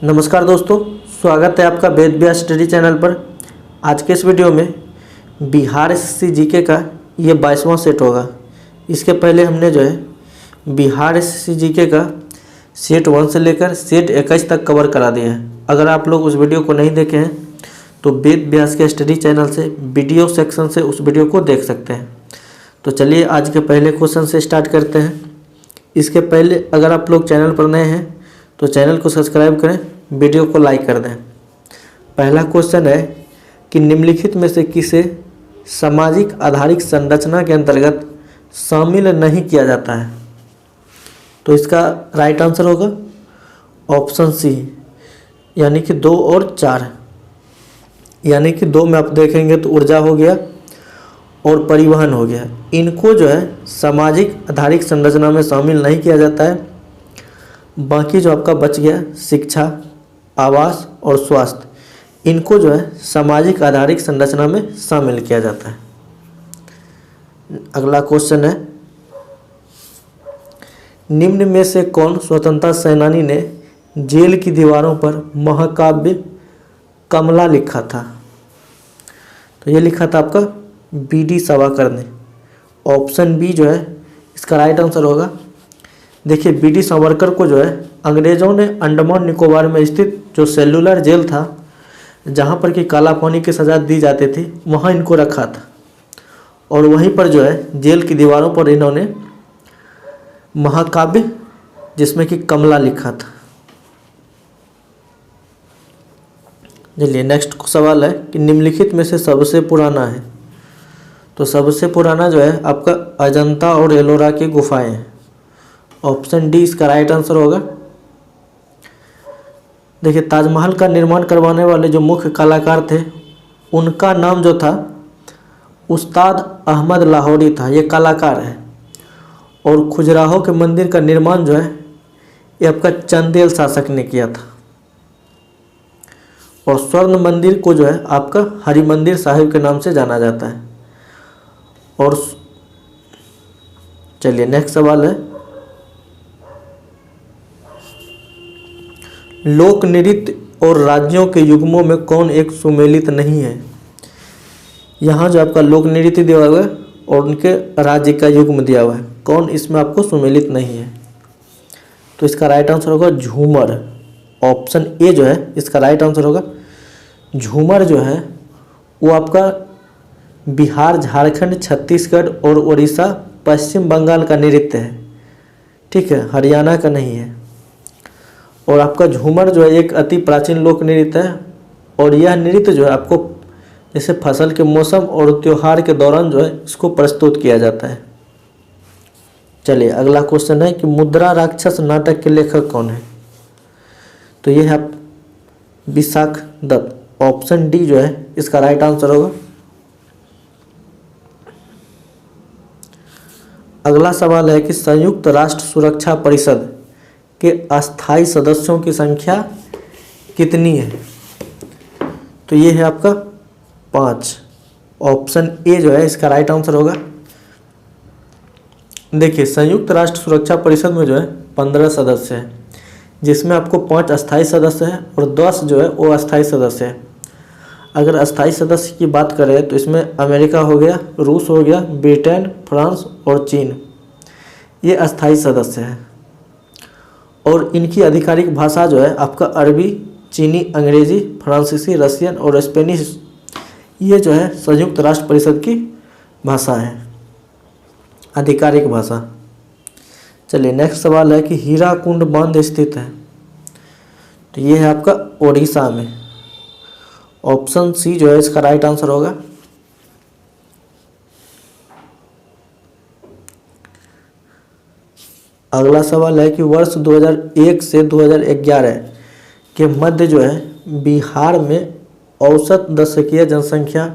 नमस्कार दोस्तों, स्वागत है आपका वेद व्यास स्टडी चैनल पर। आज के इस वीडियो में बिहार एसएससी जीके का ये 22वां सेट होगा। इसके पहले हमने जो है बिहार एसएससी जीके का सेट 1 से लेकर सेट 21 तक कवर करा दिया है। अगर आप लोग उस वीडियो को नहीं देखे हैं तो वेद व्यास के स्टडी चैनल से वीडियो सेक्शन से उस वीडियो को देख सकते हैं। तो चलिए आज के पहले क्वेश्चन से स्टार्ट करते हैं। इसके पहले अगर आप लोग चैनल पर नए हैं तो चैनल को सब्सक्राइब करें, वीडियो को लाइक कर दें। पहला क्वेश्चन है कि निम्नलिखित में से किसे सामाजिक आधारित संरचना के अंतर्गत शामिल नहीं किया जाता है। तो इसका राइट आंसर होगा ऑप्शन सी, यानी कि 2 और 4। यानी कि 2 में आप देखेंगे तो ऊर्जा हो गया और परिवहन हो गया। इनको जो है सामाजिक आधारित संरचना में शामिल नहीं किया जाता है। बाकी जो आपका बच गया शिक्षा, आवास और स्वास्थ्य, इनको जो है सामाजिक आधारित संरचना में शामिल किया जाता है। अगला क्वेश्चन है, निम्न में से कौन स्वतंत्रता सेनानी ने जेल की दीवारों पर महाकाव्य कमला लिखा था। तो ये लिखा था आपका बी.डी. सावरकर ने। ऑप्शन बी जो है इसका राइट आंसर होगा। देखिए, बी.डी. सावरकर को जो है अंग्रेज़ों ने अंडमान निकोबार में स्थित जो सेलुलर जेल था, जहाँ पर कि काला पानी की सज़ा दी जाती थी, वहाँ इनको रखा था। और वहीं पर जो है जेल की दीवारों पर इन्होंने महाकाव्य जिसमें कि कमला लिखा था। चलिए नेक्स्ट सवाल है कि निम्नलिखित में से सबसे पुराना है। तो सबसे पुराना जो है आपका अजंता और एलोरा की गुफाएं हैं। ऑप्शन डी इसका राइट आंसर होगा। देखिए, ताजमहल का निर्माण करवाने वाले जो मुख्य कलाकार थे, उनका नाम जो था उस्ताद अहमद लाहौरी था। ये कलाकार है। और खजुराहो के मंदिर का निर्माण जो है ये आपका चंदेल शासक ने किया था। और स्वर्ण मंदिर को जो है आपका हरि मंदिर साहिब के नाम से जाना जाता है। और चलिए नेक्स्ट सवाल है, लोक नृत्य और राज्यों के युग्मों में कौन एक सुमेलित नहीं है। यहाँ जो आपका लोक नृत्य दिया हुआ है और उनके राज्य का युग्म दिया हुआ है, कौन इसमें आपको सुमेलित नहीं है। तो इसका राइट आंसर होगा झूमर। ऑप्शन ए जो है इसका राइट आंसर होगा। झूमर जो है वो आपका बिहार, झारखंड, छत्तीसगढ़ और उड़ीसा, पश्चिम बंगाल का नृत्य है। ठीक है, हरियाणा का नहीं है। और आपका झूमर जो है एक अति प्राचीन लोक नृत्य है। और यह नृत्य जो है आपको जैसे फसल के मौसम और त्योहार के दौरान जो है इसको प्रस्तुत किया जाता है। चलिए अगला क्वेश्चन है कि मुद्रा राक्षस नाटक के लेखक कौन है। तो ये है विशाख दत्त। ऑप्शन डी जो है इसका राइट आंसर होगा। अगला सवाल है कि संयुक्त राष्ट्र सुरक्षा परिषद के अस्थायी सदस्यों की संख्या कितनी है। तो ये है आपका 5। ऑप्शन ए जो है इसका राइट आंसर होगा। देखिए, संयुक्त राष्ट्र सुरक्षा परिषद में जो है 15 सदस्य हैं, जिसमें आपको 5 अस्थायी सदस्य हैं और 10 जो है वो अस्थायी सदस्य हैं। अगर अस्थायी सदस्य की बात करें तो इसमें अमेरिका हो गया, रूस हो गया, ब्रिटेन, फ्रांस और चीन, ये अस्थायी सदस्य हैं। और इनकी आधिकारिक भाषा जो है आपका अरबी, चीनी, अंग्रेजी, फ्रांसीसी, रशियन और स्पेनिश, ये जो है संयुक्त राष्ट्र परिषद की भाषा है, आधिकारिक भाषा। चलिए नेक्स्ट सवाल है कि हीराकुंड बांध स्थित है। तो ये है आपका ओडिशा में। ऑप्शन सी जो है इसका राइट आंसर होगा। अगला सवाल है कि वर्ष 2001 से 2011 के मध्य जो है बिहार में औसत दशकीय जनसंख्या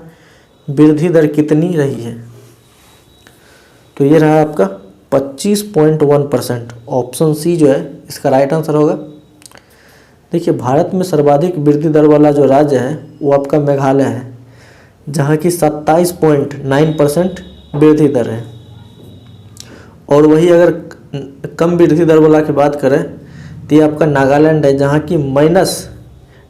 वृद्धि दर कितनी रही है। तो ये रहा आपका 25.1%। ऑप्शन सी जो है इसका राइट आंसर होगा। देखिए, भारत में सर्वाधिक वृद्धि दर वाला जो राज्य है वो आपका मेघालय है, जहाँ की 27.9% वृद्धि दर है। और वही अगर कम वृद्धि दर वाला की बात करें तो ये आपका नागालैंड है, जहाँ की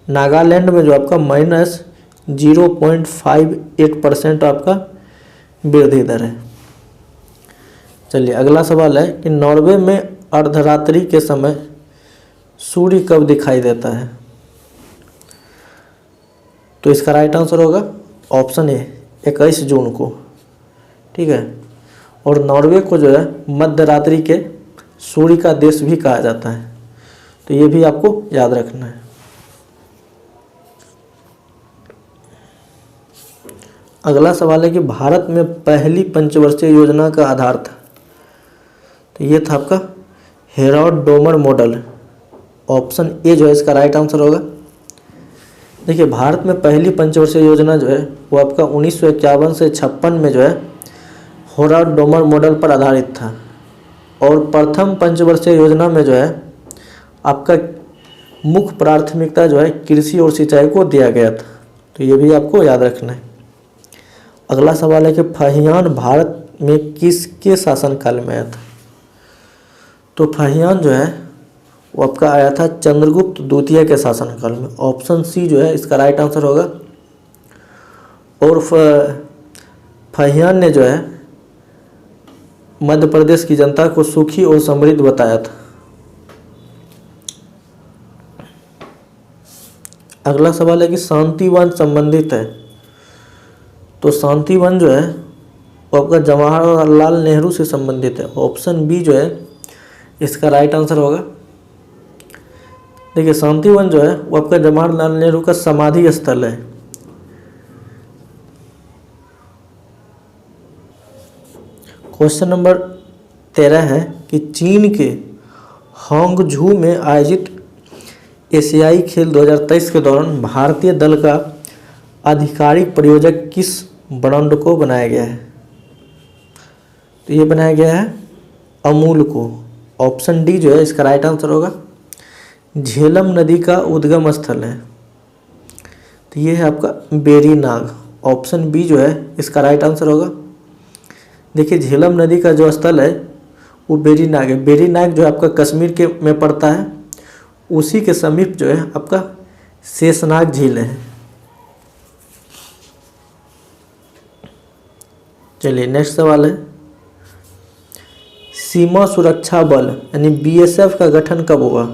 नागालैंड में जो आपका -0.58% आपका वृद्धि दर है। चलिए अगला सवाल है कि नॉर्वे में अर्धरात्रि के समय सूर्य कब दिखाई देता है? तो इसका राइट आंसर होगा ऑप्शन ए 21 जून को। ठीक है, और नॉर्वे को जो है मध्य रात्रि के सूर्य का देश भी कहा जाता है, तो ये भी आपको याद रखना है। अगला सवाल है कि भारत में पहली पंचवर्षीय योजना का आधार था, तो ये था आपका Herod Domar model. Option A जो है इसका राइट आंसर होगा। देखिए भारत में पहली पंचवर्षीय योजना जो है वो आपका 1951 से 56 में जो है हेरोड डोमर मॉडल पर आधारित था, और प्रथम पंचवर्षीय योजना में जो है आपका मुख्य प्राथमिकता जो है कृषि और सिंचाई को दिया गया था, तो ये भी आपको याद रखना है। अगला सवाल है कि फाहियान भारत में किसके शासनकाल में आया था? तो फाहियान जो है वो आपका आया था चंद्रगुप्त द्वितीय के शासनकाल में। ऑप्शन सी जो है इसका राइट आंसर होगा। और फाहियान ने जो है मध्य प्रदेश की जनता को सुखी और समृद्ध बताया था। अगला सवाल है कि शांति वन संबंधित है, तो शांति वन जो है वो आपका जवाहरलाल नेहरू से संबंधित है। ऑप्शन बी जो है इसका राइट आंसर होगा। देखिए शांति वन जो है वो आपका जवाहरलाल नेहरू का समाधि स्थल है। क्वेश्चन नंबर 13 है कि चीन के हांगझू में आयोजित एशियाई खेल 2023 के दौरान भारतीय दल का आधिकारिक प्रायोजक किस ब्रांड को बनाया गया है? तो ये बनाया गया है अमूल को। ऑप्शन डी जो है इसका राइट आंसर होगा। झेलम नदी का उद्गम स्थल है, तो ये है आपका वेरीनाग। ऑप्शन बी जो है इसका राइट आंसर होगा। देखिए झेलम नदी का जो स्थल है वो वेरीनाग है। वेरीनाग जो है आपका कश्मीर के में पड़ता है, उसी के समीप जो है आपका शेषनाग झील है। चलिए नेक्स्ट सवाल है, सीमा सुरक्षा बल यानी बीएसएफ का गठन कब हुआ?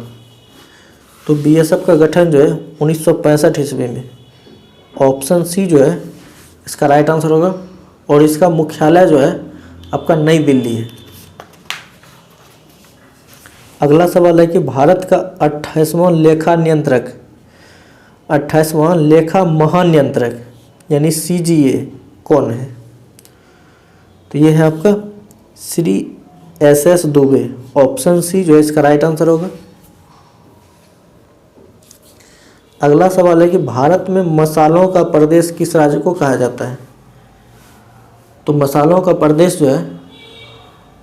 तो बीएसएफ का गठन जो है 1965 ईस्वी में। ऑप्शन सी जो है इसका राइट आंसर होगा, और इसका मुख्यालय जो है आपका नई दिल्ली है। अगला सवाल है कि भारत का 28वां लेखा महानियंत्रक यानी सीजीए कौन है? तो ये है आपका Shri SS Dubey. Option C जो है इसका राइट आंसर होगा। अगला सवाल है कि भारत में मसालों का प्रदेश किस राज्य को कहा जाता है? तो मसालों का प्रदेश जो है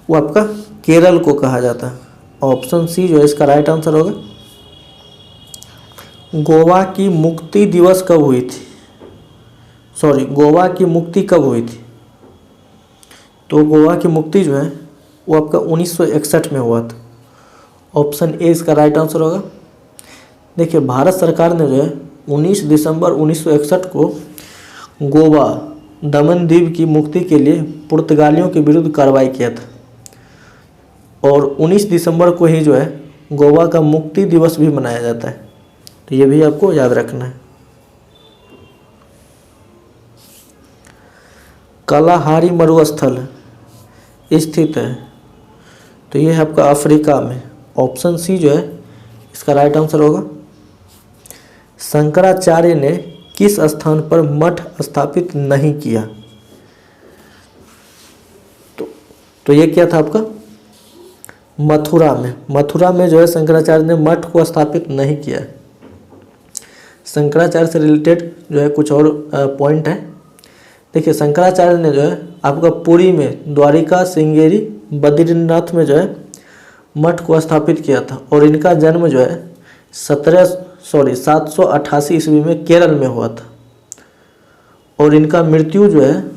वो आपका केरल को कहा जाता है। ऑप्शन सी जो है इसका राइट आंसर होगा। गोवा की मुक्ति दिवस कब हुई थी? गोवा की मुक्ति कब हुई थी? तो गोवा की मुक्ति जो है वो आपका 1961 में हुआ था। ऑप्शन ए इसका राइट आंसर होगा। देखिए भारत सरकार ने जो है 19 दिसंबर 1961 को गोवा दमन द्वीप की मुक्ति के लिए पुर्तगालियों के विरुद्ध कार्रवाई किया था, और 19 दिसंबर को ही जो है गोवा का मुक्ति दिवस भी मनाया जाता है, तो ये भी आपको याद रखना है। कालाहारी मरुस्थल स्थित है, तो ये है आपका अफ्रीका में। ऑप्शन सी जो है इसका राइट आंसर होगा। शंकराचार्य ने किस स्थान पर मठ स्थापित नहीं किया? तो ये क्या था आपका मथुरा में जो है शंकराचार्य ने मठ को स्थापित नहीं किया। शंकराचार्य से रिलेटेड जो है कुछ और पॉइंट है। देखिए शंकराचार्य ने जो है आपका पुरी में द्वारिका, श्रृंगेरी, बद्रीनाथ में जो है मठ को स्थापित किया था, और इनका जन्म जो है 788 ईस्वी में केरल में हुआ था, और इनका मृत्यु जो है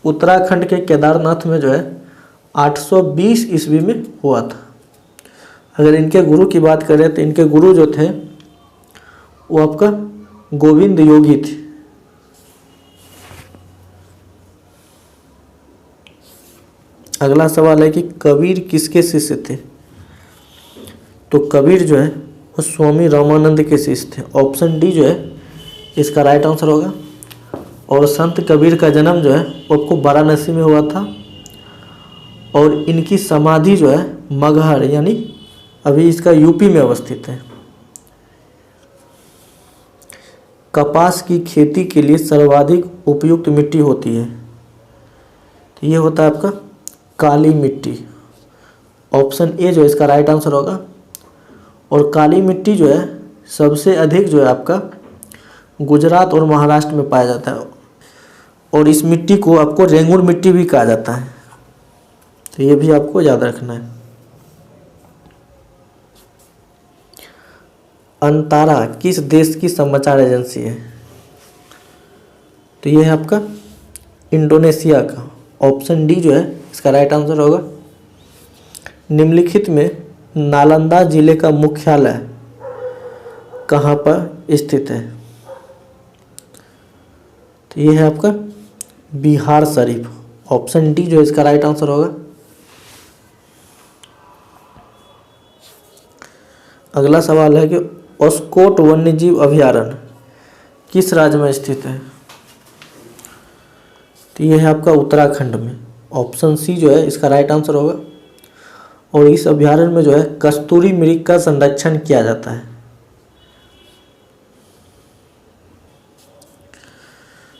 उत्तराखंड के केदारनाथ में जो है 820 ईस्वी में हुआ था। अगर इनके गुरु की बात करें तो इनके गुरु जो थे वो आपका गोविंद योगी थे। अगला सवाल है कि कबीर किसके शिष्य थे? तो कबीर जो है वो स्वामी रामानंद के शिष्य थे। ऑप्शन डी जो है इसका राइट आंसर होगा। और संत कबीर का जन्म जो है वो आपको वाराणसी में हुआ था और इनकी समाधि जो है मगहर यानी अभी इसका यूपी में अवस्थित है। कपास की खेती के लिए सर्वाधिक उपयुक्त मिट्टी होती है, तो ये होता है आपका काली मिट्टी। ऑप्शन ए जो है इसका राइट आंसर होगा। और काली मिट्टी जो है सबसे अधिक जो है आपका गुजरात और महाराष्ट्र में पाया जाता है और इस मिट्टी को आपको रेंगुर मिट्टी भी कहा जाता है, तो ये भी आपको याद रखना है। अंतारा किस देश की समाचार एजेंसी है? तो ये है आपका इंडोनेशिया का। ऑप्शन डी जो है इसका राइट आंसर होगा। निम्नलिखित में नालंदा जिले का मुख्यालय कहाँ पर स्थित है? तो ये है आपका बिहार शरीफ। ऑप्शन डी जो है इसका राइट आंसर होगा। अगला सवाल है कि ओस्कोट वन्यजीव अभयारण्य किस राज्य में स्थित है? तो ये है आपका उत्तराखंड में। ऑप्शन सी जो है इसका राइट आंसर होगा। और इस अभयारण्य में जो है कस्तूरी मृग का संरक्षण किया जाता है।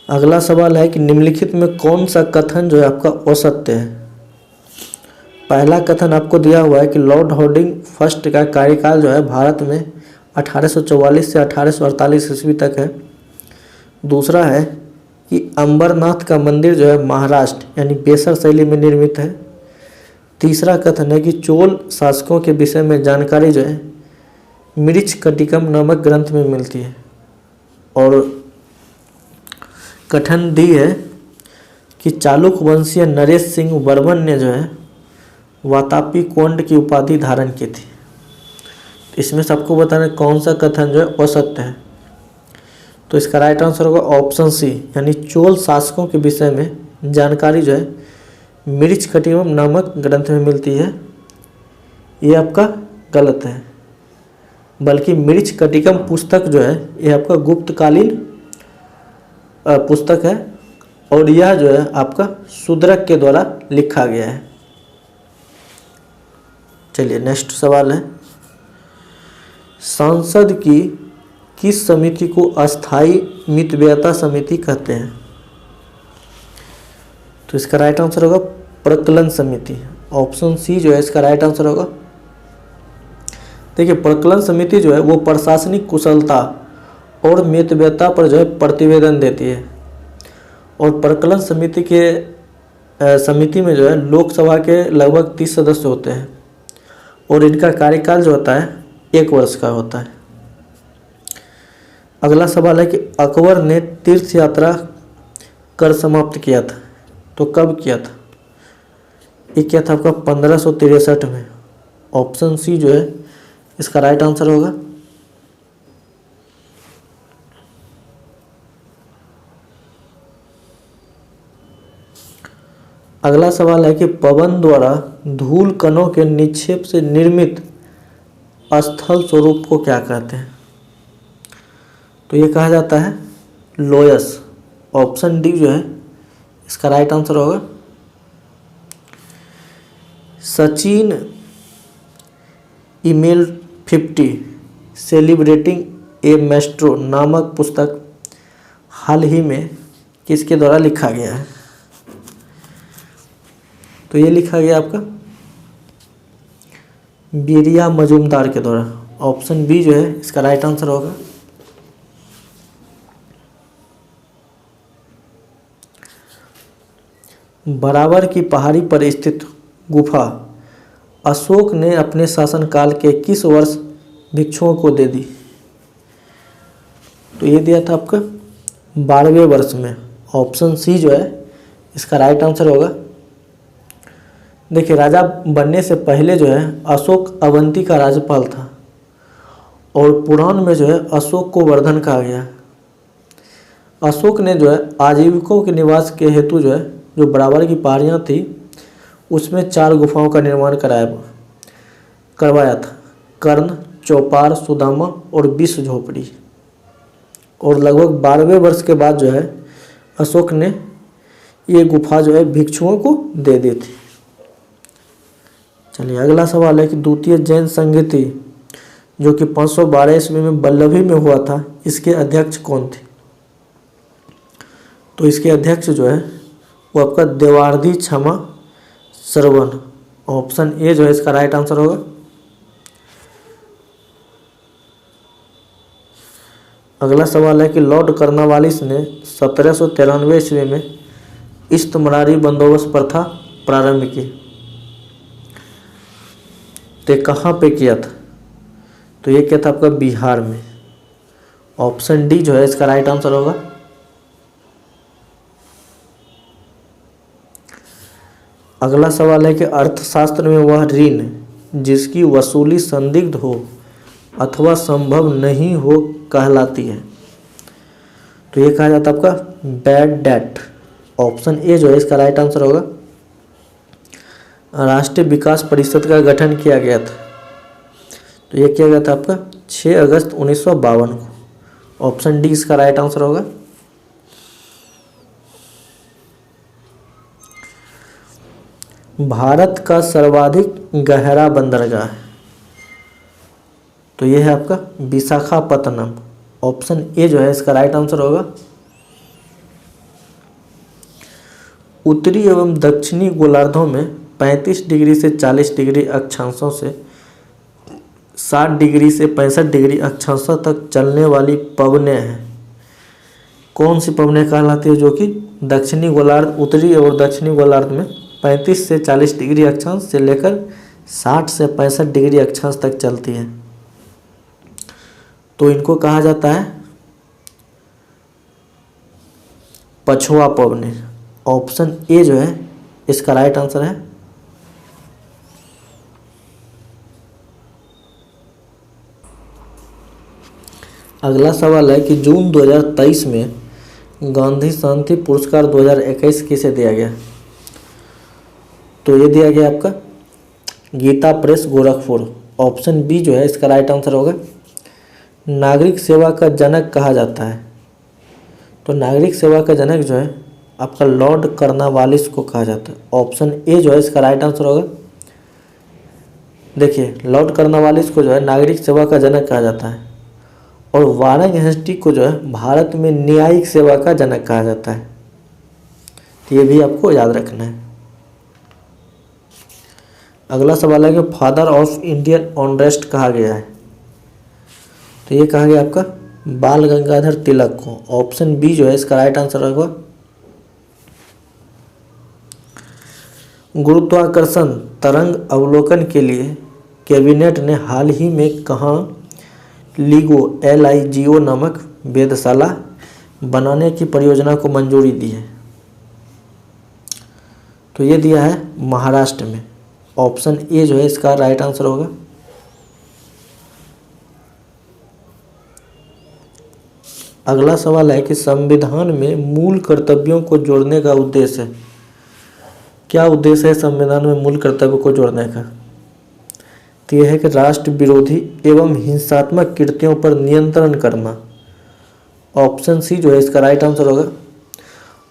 अगला सवाल है कि निम्नलिखित में कौन सा कथन जो है आपका असत्य है? पहला कथन आपको दिया हुआ है कि लॉर्ड हार्डिंग फर्स्ट का कार्यकाल जो है भारत में 1844 से 1848 ईस्वी तक है। दूसरा है कि अंबरनाथ का मंदिर जो है महाराष्ट्र यानी बेसर शैली में निर्मित है। तीसरा कथन है कि चोल शासकों के विषय में जानकारी जो है मृच्छकटिकम नामक ग्रंथ में मिलती है। और कथन डी है कि चालुक्य वंशीय नरेश सिंह वर्मन ने जो है वातापी कोंड की उपाधि धारण की थी। इसमें सबको बताना कौन सा कथन जो है असत्य है। तो इसका राइट आंसर होगा ऑप्शन सी यानी चोल शासकों के विषय में जानकारी जो है मृच्छकटिकम नामक ग्रंथ में मिलती है, ये आपका गलत है। बल्कि मृच्छकटिकम पुस्तक जो है ये आपका गुप्तकालीन पुस्तक है और यह जो है आपका शूद्रक के द्वारा लिखा गया है। चलिए नेक्स्ट सवाल है, संसद की किस समिति को अस्थायी मितव्ययता समिति कहते हैं? तो इसका राइट आंसर होगा प्रकलन समिति। ऑप्शन सी जो है इसका राइट आंसर होगा। देखिए प्रकलन समिति जो है वो प्रशासनिक कुशलता और मितव्ययता पर जो है प्रतिवेदन देती है। और प्रकलन समिति में जो है लोकसभा के लगभग 30 सदस्य होते हैं और इनका कार्यकाल जो होता है 1 वर्ष का होता है। अगला सवाल है कि अकबर ने तीर्थ यात्रा कर समाप्त किया था, तो कब किया था? ये किया था आपका 1563 में। ऑप्शन सी जो है इसका राइट आंसर होगा। अगला सवाल है कि पवन द्वारा धूल कणों के निक्षेप से निर्मित स्थल स्वरूप को क्या कहते हैं? तो ये कहा जाता है लोयस। ऑप्शन डी जो है इसका राइट आंसर होगा। सचिन ईमेल 50 सेलिब्रेटिंग ए मेस्ट्रो नामक पुस्तक हाल ही में किसके द्वारा लिखा गया है? तो ये लिखा गया आपका बिरिया मजूमदार के द्वारा। ऑप्शन बी जो है इसका राइट आंसर होगा। बराबर की पहाड़ी पर स्थित गुफा अशोक ने अपने शासनकाल के किस वर्ष भिक्षुओं को दे दी? तो ये दिया था आपका 12वें वर्ष में। ऑप्शन सी जो है इसका राइट आंसर होगा। देखिए, राजा बनने से पहले जो है अशोक अवंती का राज्यपाल था और पुराण में जो है अशोक को वर्धन कहा गया। अशोक ने जो है आजीविकों के निवास के हेतु जो है जो बराबर की पहाड़ियाँ थी उसमें 4 गुफाओं का निर्माण करवाया था। कर्ण, चौपार, सुदामा और विश्व झोपड़ी। और लगभग 12वें वर्ष के बाद जो है अशोक ने ये गुफा जो है भिक्षुओं को दे दी थी। चलिए अगला सवाल है कि द्वितीय जैन संगति जो कि 512 ईस्वी में वल्लभी में हुआ था, इसके अध्यक्ष कौन थे? तो इसके अध्यक्ष जो है वो आपका देवार्धी क्षमा श्रवण। ऑप्शन ए जो है इसका राइट आंसर होगा। अगला सवाल है कि लॉर्ड कर्नवालिस ने 1793 ईस्वी में इस्तमरारी बंदोबस्त प्रथा प्रारंभ की, तो कहाँ पे किया था? तो ये क्या था आपका बिहार में। ऑप्शन डी जो है इसका राइट आंसर होगा। अगला सवाल है कि अर्थशास्त्र में वह ऋण जिसकी वसूली संदिग्ध हो अथवा संभव नहीं हो कहलाती है, तो ये कहा जाता है आपका बैड डेट। ऑप्शन ए जो है इसका राइट आंसर होगा। राष्ट्रीय विकास परिषद का गठन किया गया था, तो ये किया गया था आपका 6 अगस्त 1952 को। ऑप्शन डी इसका राइट आंसर होगा। भारत का सर्वाधिक गहरा बंदरगाह, तो ये है आपका विशाखापत्तनम। ऑप्शन ए जो है इसका राइट आंसर होगा। उत्तरी एवं दक्षिणी गोलार्धों में 35 डिग्री से 40 डिग्री अक्षांशों से 60 डिग्री से 65 डिग्री अक्षांशों तक चलने वाली पवनें हैं। कौन सी पवनें कहलाती है? जो कि दक्षिणी गोलार्ध, उत्तरी और दक्षिणी गोलार्ध में 35 से 40 डिग्री अक्षांश से लेकर 60 से 65 डिग्री अक्षांश तक चलती है, तो इनको कहा जाता है पछुआ पवनें। ऑप्शन ए जो है इसका राइट आंसर है। अगला सवाल है कि जून 2023 में गांधी शांति पुरस्कार 2021 किसे दिया गया? तो ये दिया गया आपका गीता प्रेस गोरखपुर। ऑप्शन बी जो है इसका राइट आंसर होगा। नागरिक सेवा का जनक कहा जाता है, तो नागरिक सेवा का जनक जो है आपका लॉर्ड कर्नवालिस को कहा जाता है। ऑप्शन ए जो है इसका राइट आंसर होगा। देखिए, लॉर्ड कर्नवालिस को जो है नागरिक सेवा का जनक कहा जाता है और वारंग हेस्टी को जो है भारत में न्यायिक सेवा का जनक कहा जाता है, तो ये भी आपको याद रखना है। अगला सवाल है कि फादर ऑफ इंडियन अनरेस्ट कहा गया है, तो ये कहा गया आपका बाल गंगाधर तिलक को। ऑप्शन बी जो है इसका राइट आंसर होगा। गुरुत्वाकर्षण तरंग अवलोकन के लिए कैबिनेट ने हाल ही में कहाँ LIGO नामक वेधशाला बनाने की परियोजना को मंजूरी दी है? तो ये दिया है महाराष्ट्र में। ऑप्शन ए जो है इसका राइट आंसर होगा। अगला सवाल है कि संविधान में मूल कर्तव्यों को जोड़ने का उद्देश्य, क्या उद्देश्य है संविधान में मूल कर्तव्य को जोड़ने का? तो यह है कि राष्ट्र विरोधी एवं हिंसात्मक कृत्यों पर नियंत्रण करना। ऑप्शन सी जो है इसका राइट आंसर होगा।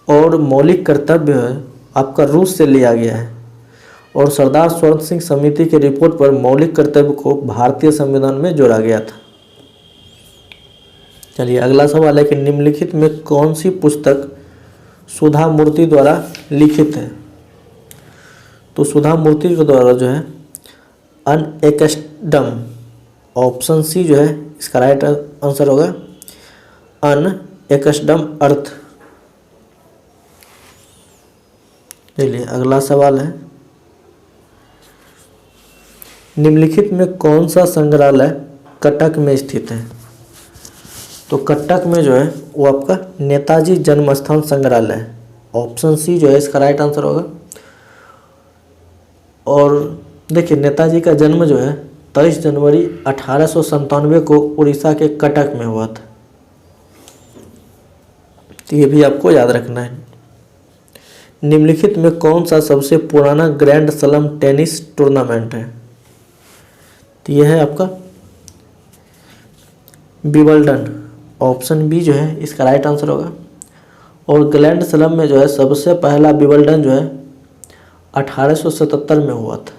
और मौलिक कर्तव्य है आपका रूस से लिया गया है और सरदार स्वर्ण सिंह समिति की रिपोर्ट पर मौलिक कर्तव्य को भारतीय संविधान में जोड़ा गया था। चलिए अगला सवाल है कि निम्नलिखित में कौन सी पुस्तक सुधा मूर्ति द्वारा लिखित है? तो सुधा मूर्ति के द्वारा जो है अनएकस्टम। ऑप्शन सी जो है इसका राइट आंसर होगा। अनएकस्टम अर्थ। चलिए अगला सवाल है, निम्नलिखित में कौन सा संग्रहालय कटक में स्थित है? तो कटक में जो है वो आपका नेताजी जन्मस्थान संग्रहालय है। ऑप्शन सी जो है इसका राइट आंसर होगा। और देखिए नेताजी का जन्म जो है 23 जनवरी 1897 को उड़ीसा के कटक में हुआ था। तो ये भी आपको याद रखना है। निम्नलिखित में कौन सा सबसे पुराना ग्रैंड स्लैम टेनिस टूर्नामेंट है? तो यह है आपका विंबलडन, ऑप्शन बी जो है इसका राइट आंसर होगा। और ग्रैंड स्लैम में जो है सबसे पहला विंबलडन जो है 1877 में हुआ था।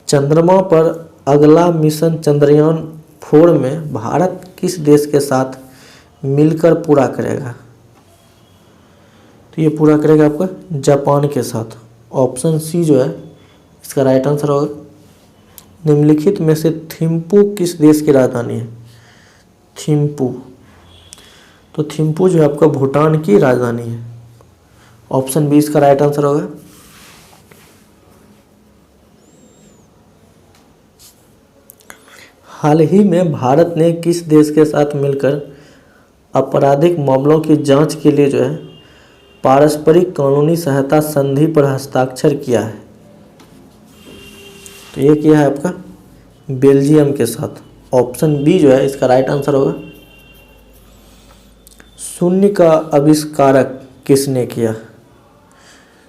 चंद्रमा पर अगला मिशन चंद्रयान 4 में भारत किस देश के साथ मिलकर पूरा करेगा? तो ये पूरा करेगा आपका जापान के साथ। ऑप्शन सी जो है इसका राइट आंसर होगा। निम्नलिखित में से थिम्पू किस देश की राजधानी है? थिम्पू, तो थिम्पू जो है आपका भूटान की राजधानी है। ऑप्शन बी इसका राइट आंसर होगा। हाल ही में भारत ने किस देश के साथ मिलकर आपराधिक मामलों की जांच के लिए जो है पारस्परिक कानूनी सहायता संधि पर हस्ताक्षर किया है? तो ये किया है आपका बेल्जियम के साथ। ऑप्शन बी जो है इसका राइट आंसर होगा। शून्य का आविष्कारक किसने किया?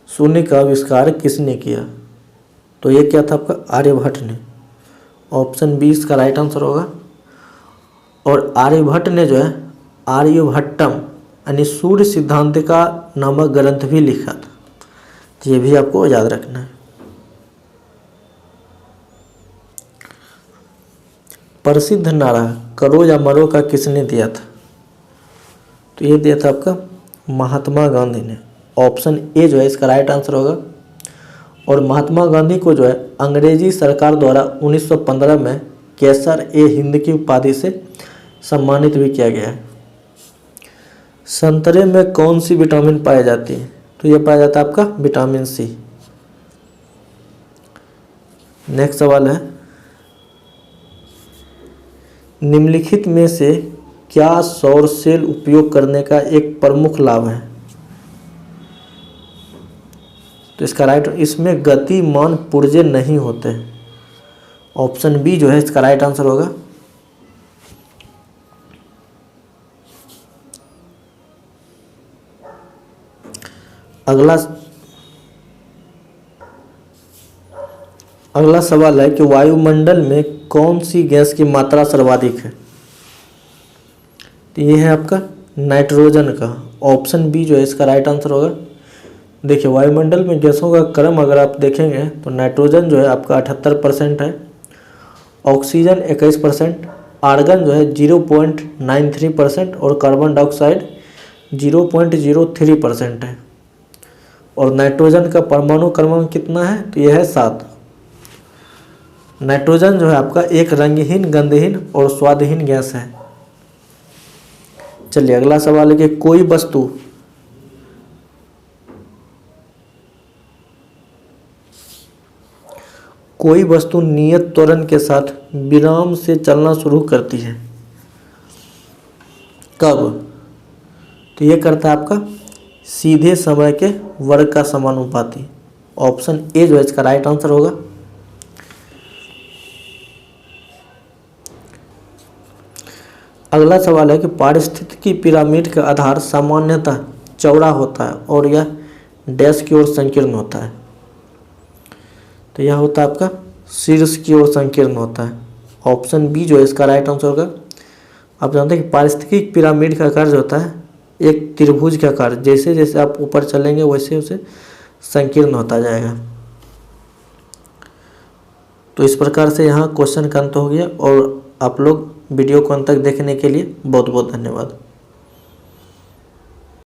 शून्य का आविष्कार किसने किया? तो ये क्या था आपका आर्यभट्ट ने। ऑप्शन बी इसका राइट आंसर होगा। और आर्यभट्ट ने जो है आर्यभट्टम यानी सूर्य सिद्धांतिका नामक ग्रंथ भी लिखा था। तो ये भी आपको याद रखना है। प्रसिद्ध नारा करो या मरो का किसने दिया था? तो ये दिया था आपका महात्मा गांधी ने। ऑप्शन ए जो है इसका राइट आंसर होगा। और महात्मा गांधी को जो है अंग्रेजी सरकार द्वारा 1915 में कैसर ए हिंद की उपाधि से सम्मानित भी किया गया है। संतरे में कौन सी विटामिन पाई जाती है? तो ये पाया जाता है आपका विटामिन सी। नेक्स्ट सवाल है, निम्नलिखित में से क्या सौर सेल उपयोग करने का एक प्रमुख लाभ है? तो इसका राइट, इसमें गतिमान पुर्जे नहीं होते। ऑप्शन बी जो है इसका राइट आंसर होगा। अगला सवाल है कि वायुमंडल में कौन सी गैस की मात्रा सर्वाधिक है? तो ये है आपका नाइट्रोजन का। ऑप्शन बी जो है इसका राइट आंसर होगा। देखिए वायुमंडल में गैसों का क्रम अगर आप देखेंगे तो नाइट्रोजन जो है आपका 78% है, ऑक्सीजन 21%, आर्गन जो है 0.93% और कार्बन डाइऑक्साइड 0.03% है। और नाइट्रोजन का परमाणु क्रमांक कितना है? तो यह है 7। नाइट्रोजन जो है आपका एक रंगहीन, गंधहीन और स्वादहीन गैस है। चलिए अगला सवाल है कि कोई वस्तु नियत त्वरण के साथ विराम से चलना शुरू करती है कब? तो ये करता है आपका सीधे समय के वर्ग का समानुपाती। ऑप्शन ए जो है इसका राइट आंसर होगा। अगला सवाल है कि पारिस्थितिकी पिरामिड का आधार सामान्यतः चौड़ा होता है और यह डैश की ओर संकीर्ण होता है। तो यह होता है आपका शीर्ष की ओर संकीर्ण होता है। ऑप्शन बी जो है इसका राइट आंसर होगा। आप जानते हैं कि पारिस्थितिकी पिरामिड का आकार जो होता है एक त्रिभुज का आकार, जैसे जैसे आप ऊपर चलेंगे वैसे वैसे संकीर्ण होता जाएगा। तो इस प्रकार से यहाँ क्वेश्चन का अंत हो गया और आप लोग वीडियो को अंत तक देखने के लिए बहुत बहुत धन्यवाद।